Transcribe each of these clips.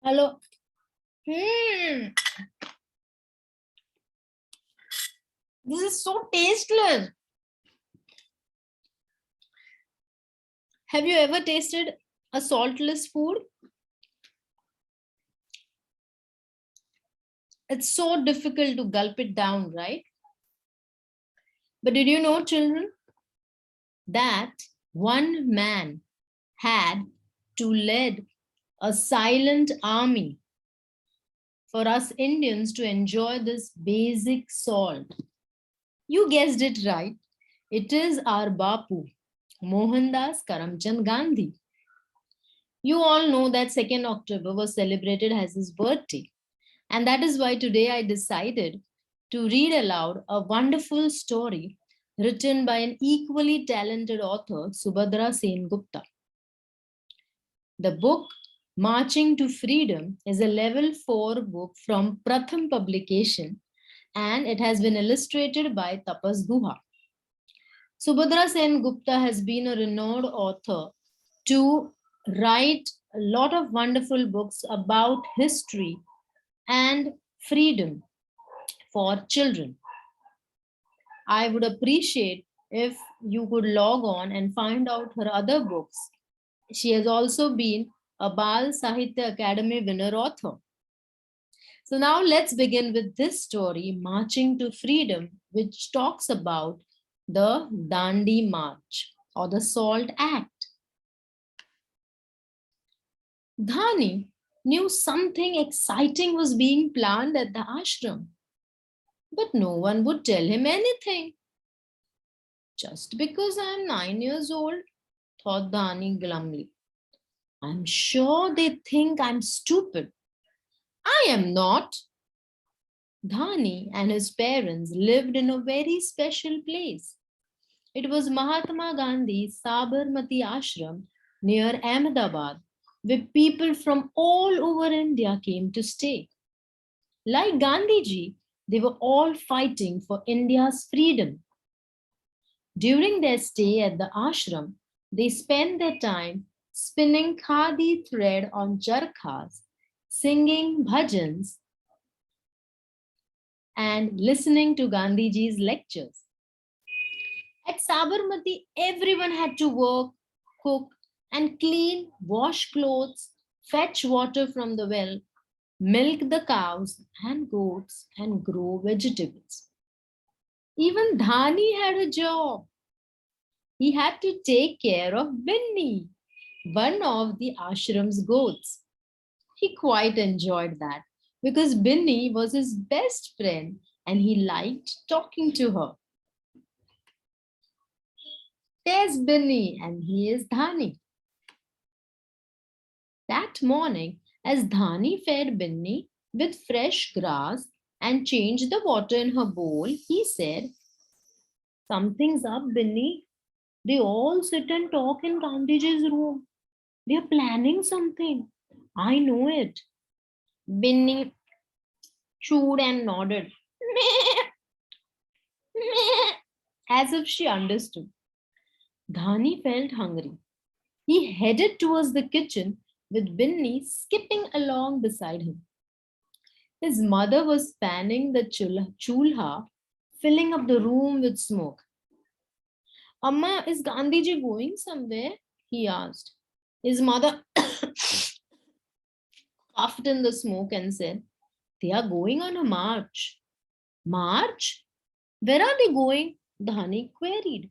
Hello. Hmm. This is so tasteless. Have you ever tasted a saltless food? It's so difficult to gulp it down, right? But did you know, children, that one man had to lead a silent army for us Indians to enjoy this basic salt? You guessed it right. It is our Bapu, Mohandas Karamchand Gandhi. You all know that 2nd October was celebrated as his birthday. And that is why today I decided to read aloud a wonderful story written by an equally talented author, Subhadra Sen Gupta. The book Marching to Freedom is a level 4 book from Pratham Publication, and it has been illustrated by Tapas Guha. Subhadra Sen Gupta has been a renowned author to write a lot of wonderful books about history and freedom for children. I would appreciate if you could log on and find out her other books. She has also been a Bal Sahitya Academy winner author. So now let's begin with this story, Marching to Freedom, which talks about the Dandi March or the Salt Act. Dhani knew something exciting was being planned at the ashram, but no one would tell him anything. Just because I'm 9 years old, thought Dhani glumly. I'm sure they think I'm stupid. I am not. Dhani and his parents lived in a very special place. It was Mahatma Gandhi's Sabarmati Ashram near Ahmedabad, where people from all over India came to stay. Like Gandhiji, they were all fighting for India's freedom. During their stay at the ashram, they spent their time spinning khadi thread on charkhas, singing bhajans, and listening to Gandhiji's lectures. At Sabarmati, everyone had to work, cook, and clean, wash clothes, fetch water from the well, milk the cows and goats, and grow vegetables. Even Dhani had a job. He had to take care of Binni, one of the ashram's goats. He quite enjoyed that because Binni was his best friend and he liked talking to her. There's Binni and he is Dhani. That morning, as Dhani fed Binni with fresh grass and changed the water in her bowl, he said, Something's up, Binni. They all sit and talk in Gandhiji's room. They're planning something. I know it. Binni chewed and nodded, as if she understood. Dhani felt hungry. He headed towards the kitchen with Binni skipping along beside him. His mother was fanning the chulha, filling up the room with smoke. Amma, is Gandhiji going somewhere? He asked. His mother puffed in the smoke and said, They are going on a march. March? Where are they going? Dhani queried.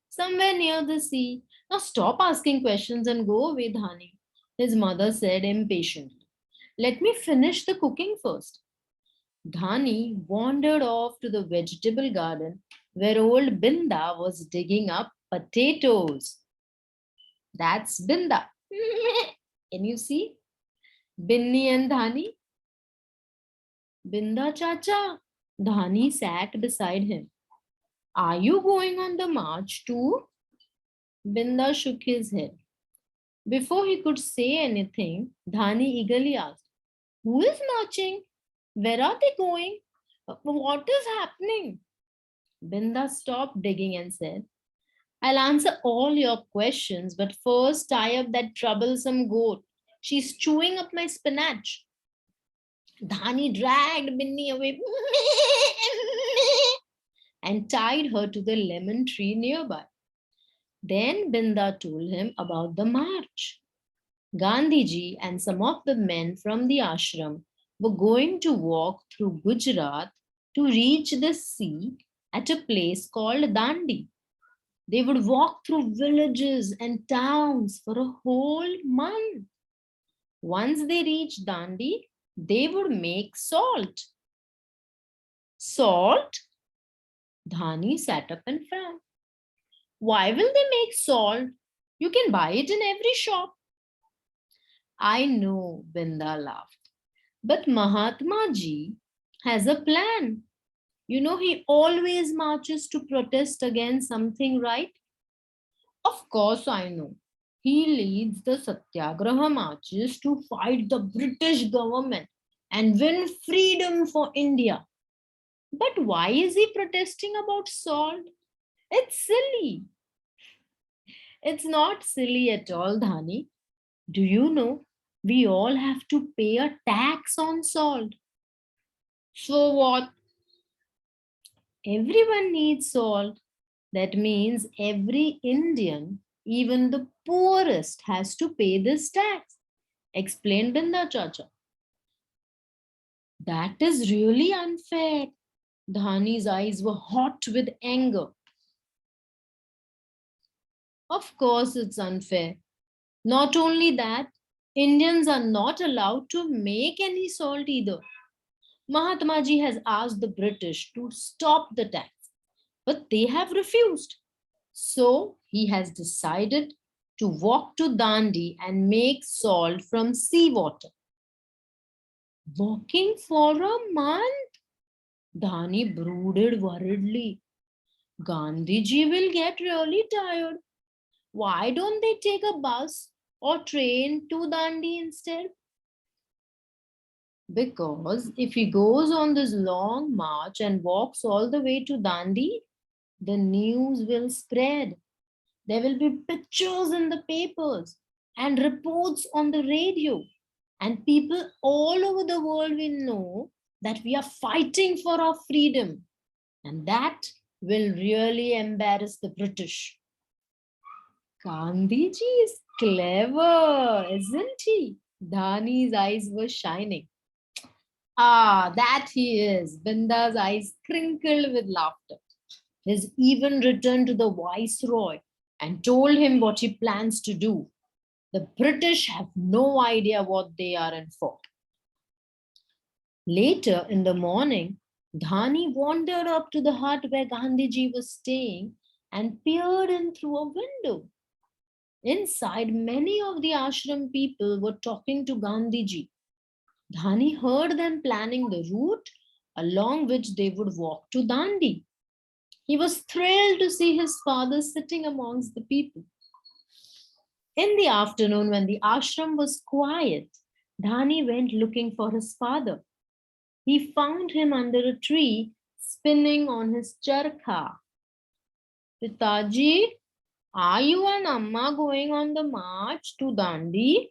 Somewhere near the sea. Now stop asking questions and go away, Dhani. His mother said impatiently. Let me finish the cooking first. Dhani wandered off to the vegetable garden where old Binda was digging up potatoes. That's Binda. Can you see? Binni and Dhani. Binda Chacha. Dhani sat beside him. Are you going on the march too? Binda shook his head. Before he could say anything, Dhani eagerly asked, Who is marching? Where are they going? What is happening? Binda stopped digging and said, I'll answer all your questions, but first tie up that troublesome goat. She's chewing up my spinach. Dhani dragged Binni away and tied her to the lemon tree nearby. Then Binda told him about the march. Gandhiji and some of the men from the ashram were going to walk through Gujarat to reach the sea at a place called Dandi. They would walk through villages and towns for a whole month. Once they reached Dandi, they would make salt. Salt? Dhani sat up and frowned. Why will they make salt? You can buy it in every shop. I know, Binda laughed. But Mahatma Ji has a plan. You know, he always marches to protest against something, right? Of course, I know. He leads the Satyagraha marches to fight the British government and win freedom for India. But why is he protesting about salt? It's silly. It's not silly at all, Dhani. Do you know we all have to pay a tax on salt? So what? Everyone needs salt. That means every Indian, even the poorest, has to pay this tax, explained Binda Chacha. That is really unfair. Dhani's eyes were hot with anger. Of course, it's unfair. Not only that, Indians are not allowed to make any salt either. Mahatma Ji has asked the British to stop the tax, but they have refused. So he has decided to walk to Dandi and make salt from seawater. Walking for a month? Dhani brooded worriedly. Gandhiji will get really tired. Why don't they take a bus or train to Dandi instead? Because if he goes on this long march and walks all the way to Dandi, the news will spread. There will be pictures in the papers and reports on the radio. And people all over the world will know that we are fighting for our freedom. And that will really embarrass the British. Gandhiji is clever, isn't he? Dhani's eyes were shining. Ah, that he is. Binda's eyes crinkled with laughter. He's even returned to the viceroy and told him what he plans to do. The British have no idea what they are in for. Later in the morning, Dhani wandered up to the hut where Gandhiji was staying and peered in through a window. Inside, many of the ashram people were talking to Gandhiji. Dhani heard them planning the route along which they would walk to Dandi. He was thrilled to see his father sitting amongst the people. In the afternoon, when the ashram was quiet, Dhani went looking for his father. He found him under a tree, spinning on his charkha. Pitaji, are you and Amma going on the march to Dandi?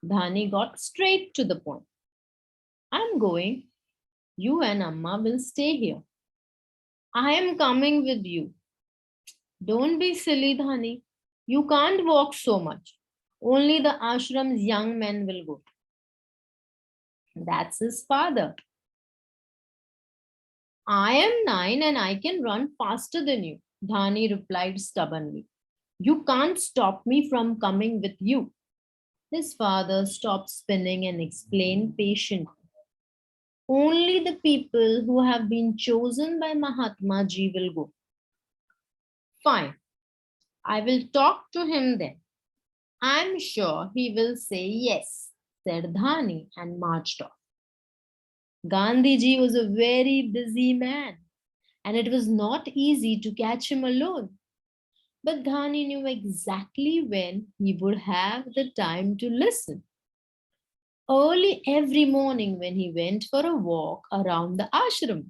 Dhani got straight to the point. I'm going. You and Amma will stay here. I am coming with you. Don't be silly, Dhani. You can't walk so much. Only the ashram's young men will go. That's his father. I am 9 and I can run faster than you, Dhani replied stubbornly. You can't stop me from coming with you. His father stopped spinning and explained patiently. Only the people who have been chosen by Mahatma Ji will go. Fine. I will talk to him then. I'm sure he will say yes, said Dhani and marched off. Gandhiji was a very busy man, and it was not easy to catch him alone. But Dhani knew exactly when he would have the time to listen. Early every morning when he went for a walk around the ashram.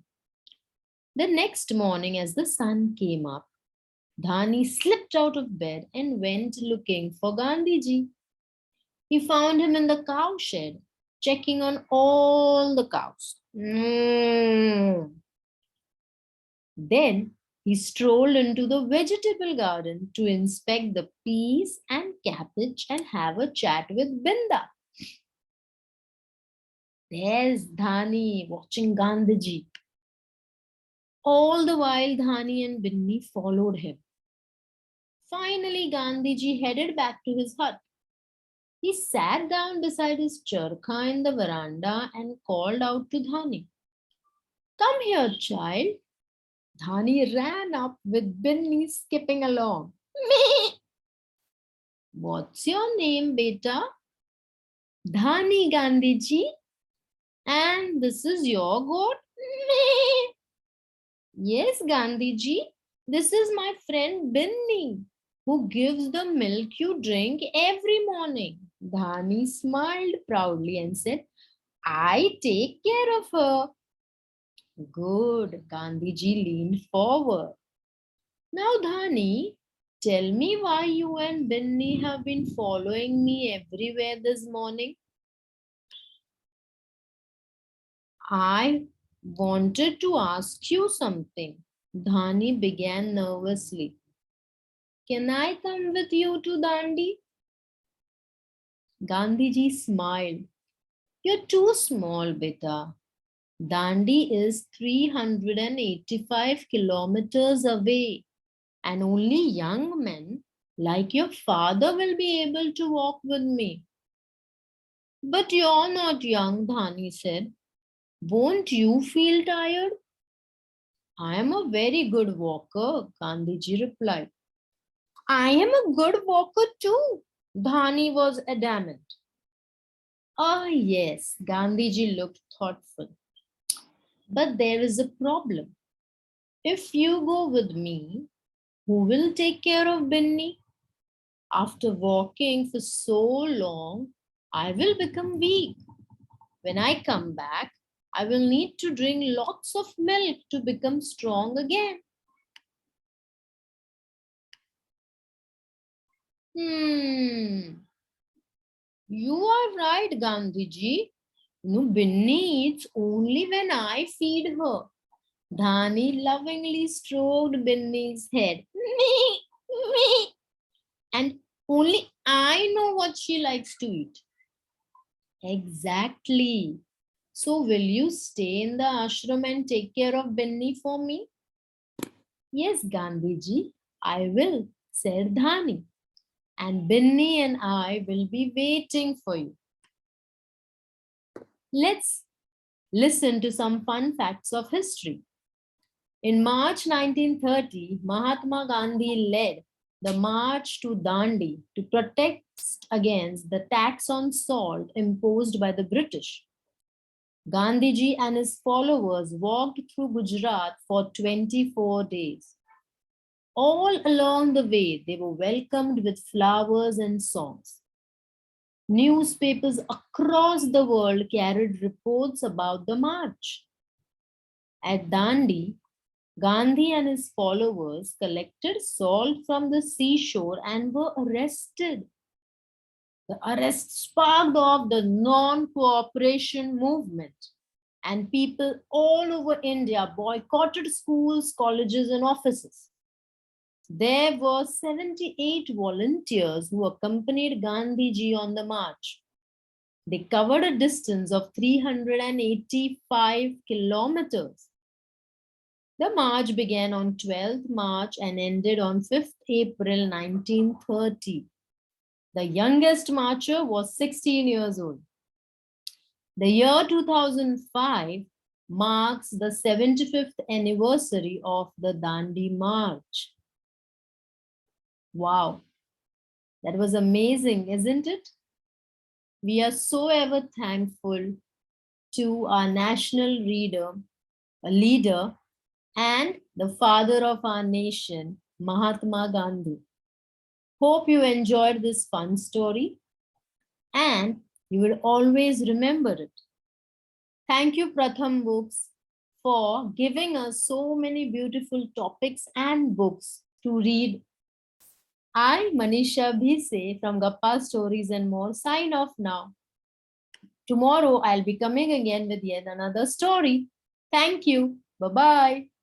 The next morning as the sun came up, Dhani slipped out of bed and went looking for Gandhiji. He found him in the cow shed, checking on all the cows. Then he strolled into the vegetable garden to inspect the peas and cabbage and have a chat with Binda. There's Dhani watching Gandhiji. All the while, Dhani and Binni followed him. Finally, Gandhiji headed back to his hut. He sat down beside his charkha in the veranda and called out to Dhani. Come here, child. Dhani ran up with Binni skipping along. Me. What's your name, beta? Dhani, Gandhiji. And this is your goat? Me. Yes, Gandhiji. This is my friend Binni, who gives the milk you drink every morning. Dhani smiled proudly and said, I take care of her. Good. Gandhiji leaned forward. Now, Dhani, tell me why you and Binni have been following me everywhere this morning. I wanted to ask you something. Dhani began nervously. Can I come with you to Dandi? Gandhiji smiled. You're too small, beta. Dandi is 385 kilometers away, and only young men like your father will be able to walk with me. But you're not young, Dhani said. Won't you feel tired? I am a very good walker, Gandhiji replied. I am a good walker too, Dhani was adamant. Ah, yes, Gandhiji looked thoughtful. But there is a problem. If you go with me, who will take care of Binni? After walking for so long, I will become weak. When I come back, I will need to drink lots of milk to become strong again. You are right, Gandhiji. Binni eats only when I feed her. Dhani lovingly stroked Binni's head. Me, me. And only I know what she likes to eat. Exactly. So will you stay in the ashram and take care of Binni for me? Yes, Gandhiji, I will, said Dhani. And Binni and I will be waiting for you. Let's listen to some fun facts of history. In March 1930, Mahatma Gandhi led the march to Dandi to protest against the tax on salt imposed by the British. Gandhiji and his followers walked through Gujarat for 24 days. All along the way, they were welcomed with flowers and songs. Newspapers across the world carried reports about the march. At Dandi, Gandhi and his followers collected salt from the seashore and were arrested. The arrest sparked off the non-cooperation movement, and people all over India boycotted schools, colleges, and offices. There were 78 volunteers who accompanied Gandhiji on the march. They covered a distance of 385 kilometers. The march began on 12th March and ended on 5th April 1930. The youngest marcher was 16 years old. The year 2005 marks the 75th anniversary of the Dandi March. Wow, that was amazing, isn't it? We are so ever thankful to our national leader, and the father of our nation, Mahatma Gandhi. Hope you enjoyed this fun story and you will always remember it. Thank you, Pratham Books, for giving us so many beautiful topics and books to read I, Manisha Bhise from Gappa Stories and More, sign off now. Tomorrow I'll be coming again with yet another story. Thank you. Bye-bye.